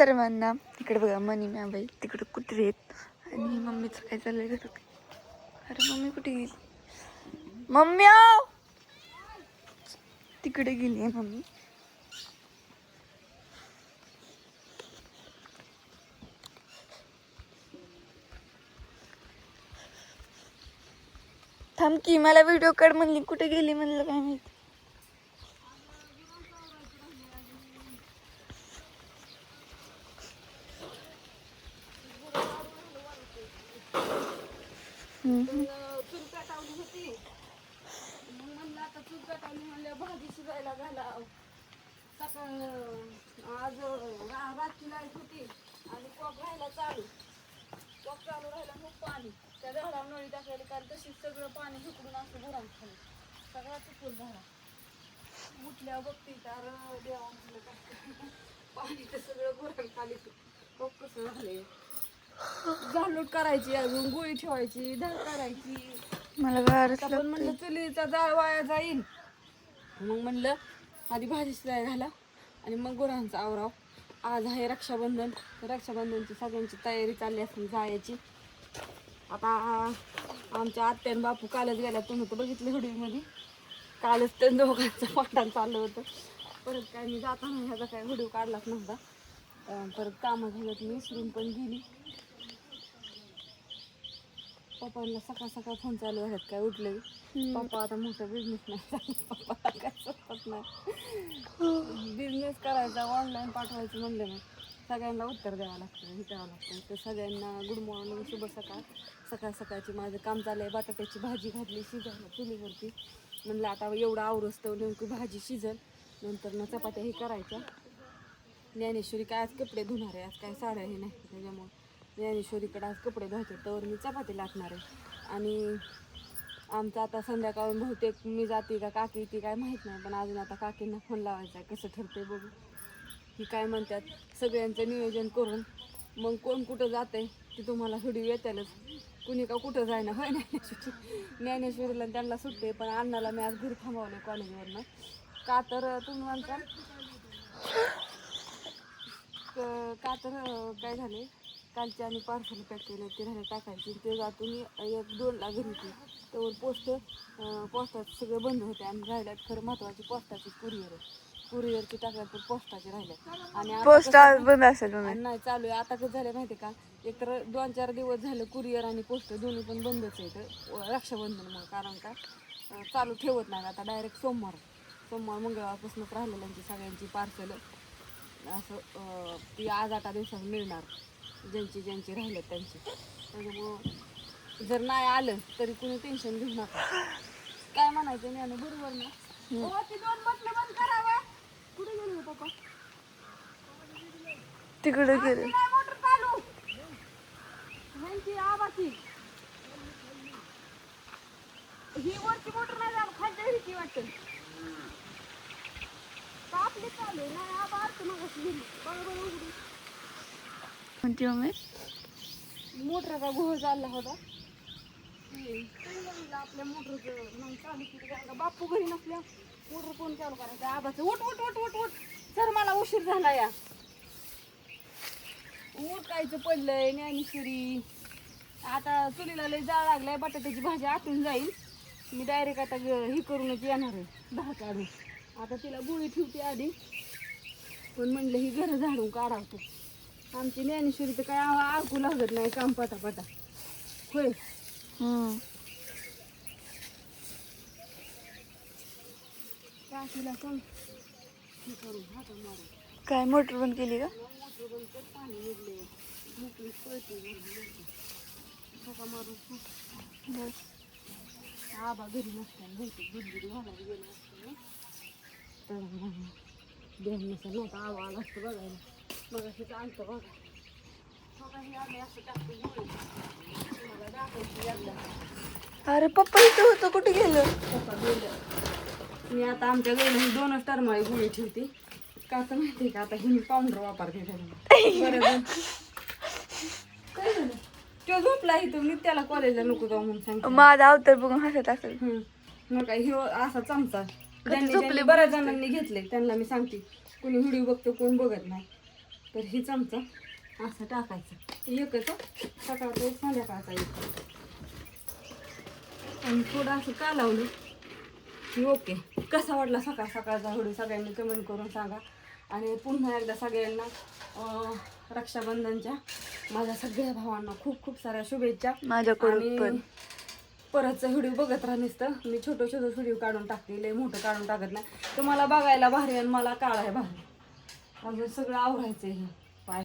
सर्वांना इकडे बघा मनी मॅबाई तिकडे कुत्रे आहेत आणि मम्मीचं काय चाललंय घरात. अरे मम्मी कुठे गेली? मम्मी आव तिकडे गेली आहे मम्मी. थांब की मला व्हिडिओ काढ म्हणली, कुठे गेली म्हणलं काय माहिती. चूल पेटावली होती, मग म्हणलं आता चूल पेटावली म्हणल्या भाजी शिजायला घाला. सकाळ आज रातची लाईट होती आणि कॉक राहायला चालू राहिला मग पाणी त्या झाडावर नळी टाकायला, कारण तशीच सगळं पाणी झुकडून असं गुरांत खाली सगळा चुकून झाला. उठल्यावर बघते तर देवा म्हणलं काय पाणी तर सगळं गुरांत खाली कॉक कसं झालंय. झाडलोट करायची, अजून गोळी ठेवायची, धार काढायची. मला गारच पण म्हणलं चुलीचा जाळ वाया जाईल, मग म्हणलं आधी भाजी शिजायला घाला आणि मग गुरांचा आवराव. आज आहे रक्षाबंधन, रक्षाबंधनची सगळ्यांची तयारी चालली असेल जायची. आता आमच्या आत्यान बापू कालच गेल्या, तुम्ही तर बघितलं व्हिडिओमध्ये. कालच त्या दोघांचं पाठाण चाललं होतं. परत काय मी जाताना ह्याचा काय व्हिडिओ काढलाच नव्हता. परत कामं झालं मी विसरून पण गेली. पप्पांना सकाळ सकाळ फोन चालू आहेत काय उठले. पप्पा आता मोठा बिझनेस नाही चालू, पप्पाला काय सोपत नाही. बिझनेस करायचा ऑनलाईन पाठवायचं म्हणलं ना सगळ्यांना उत्तर द्यावं लागतं, हे करावं लागतं. तर सगळ्यांना गुड मॉर्निंग, शुभ सकाळ. सकाळ सकाळची माझं काम चाललं आहे. बटाट्याची भाजी घातली शिजायला चुलीवरती. म्हणलं आता एवढं आवरस्तव नेमकी भाजी शिजल, नंतर ना चपात्या हे करायच्या. ज्ञानेश्वरी काय आज कपडे धुणार आहे, आज काय साड्या हे नाही, त्याच्यामुळं ज्ञानेश्वरीकडे आज कपडे धुवायचे तर मी चपाती लाटणार आहे. आणि आमचं आता संध्याकाळून बहुतेक मी जाते का काकी येते काय माहीत नाही, पण अजून आता काकींना फोन लावायचा आहे. कसं ठरते बघू, ही काय म्हणतात. सगळ्यांचं नियोजन करून मग कोण कुठं जाते ते तुम्हाला व्हिडिओ येतालच. कुणी का कुठं जायना होय ज्ञानेश्वरीला त्यांना सुटते, पण अण्णाला मी आज घरी थांबवलं कॉलेजवरनं. का तर तुम्ही म्हणता का तर काय झाले, कालचे आम्ही पार्सल पॅक केले ते राहिले टाकायचे. ते जातून 1-2ला घरी होती, त्यावर पोस्टाचे सगळे बंद होते आणि राहिल्यात खरं महत्त्वाची पोस्टाची कुरिअरची टाकल्या तर पोस्टाचे राहिल्यात. आणि पोस्ट बंद असेल नाही चालू आहे. आता कसं झालं माहिती का, एक तर 2-4 दिवस झालं कुरिअर आणि पोस्ट दोन्ही पण बंदच आहे तर रक्षाबंधनमुळे. कारण का चालू ठेवत नाही आता, डायरेक्ट सोमवार मंगळवारपासूनच राहिलेल्यांची सगळ्यांची पार्सल असं ती आज 8 दिवसात मिळणार, ज्यांची राहिलेत त्यांची. त्याच्यामुळं जर नाही आलं तरी कुणी टेन्शन घेऊ नका. काय म्हणायचं नाही बरोबर ना. ती 2 बटणं बंद करावा. कुठे गेले पप्पा? तिकडे गेले. मोटर चालू आबाची ही वरची मोटर नाही झाली, खालच्या हिची वाटतं आपली चालू नाही. आबा अर्थ मग गेली बरोबर उघडी म्हणते मम्मी मोटरचा घोळ चालला होता. आपल्या मोटरचं नाही चालू केली, कारण का बापू घरी नसल्या मोटर कोण चालू करायचं. आबाचं उठ उठ उठ उठ उठ सर मला उशीर झाला या. उठायचं पडलंय. ज्ञानेश्वरी आता चुलीला लय जाळ लागलाय, बटाट्याची भाजी आटून जाईल. मी डायरेक्ट आता हे करूनच येणार आहे धार काढून. आता तिला गोळी ठेवते आधी, पण म्हणलं ही घरं झाडून काढावतो. आमची ज्ञानेश्वरी तर काय आळकू लागत नाही काम पटापटा होय. काकीला सांग हे करून हात मारून. काय मोटर बंद केली का? मोटर बंद कर, पाणी निघले मोकळी पळते सका मारून. आबा घरी नसताना बहुतेक दूध घालायला गेले असते तर दोन नसेल नव्हता आबा आला असतं बघायला. मग असं आणतं बघा हे आले असं टाकते मला दाखवायची एकदा. अरे पप्पा इथं होतं, कुठे गेलं? पप्पा गेलं. मी आता आमच्या घरी 2च टरमाळी गोळी ठेवते. का तर माहिती का आता ही पावडर वापरते बरं. काय झालं तो झोपला इथं, मी त्याला कॉलेजला नको जाऊ म्हणून सांगते. माझा अवतार बघून हसत असेल. मग काय हि असा चमचा ज्यांनी बऱ्याच जणांनी घेतले त्यांना मी सांगते, कोणी व्हिडिओ बघतो कोण बघत नाही. तर हे चमचा असं टाकायचं एकच सकाळचं एक संध्याकाळचा एक आणि थोडं असं का लावलं की ओके. कसा वाटला सकाळ सकाळचा व्हिडिओ सगळ्यांनी कमेंट करून सांगा. आणि पुन्हा एकदा सगळ्यांना रक्षाबंधनच्या माझ्या सगळ्या भावांना खूप खूप साऱ्या शुभेच्छा. माझ्याकडून पण. परतचा व्हिडिओ बघत राहा नुसतं. मी छोटं व्हिडिओ काढून टाकते, लय मोठं काढून टाकत नाही. तुम्हाला बघायला भारी आणि मला काढायला भारी. अजून सगळं आवरायचं आहे.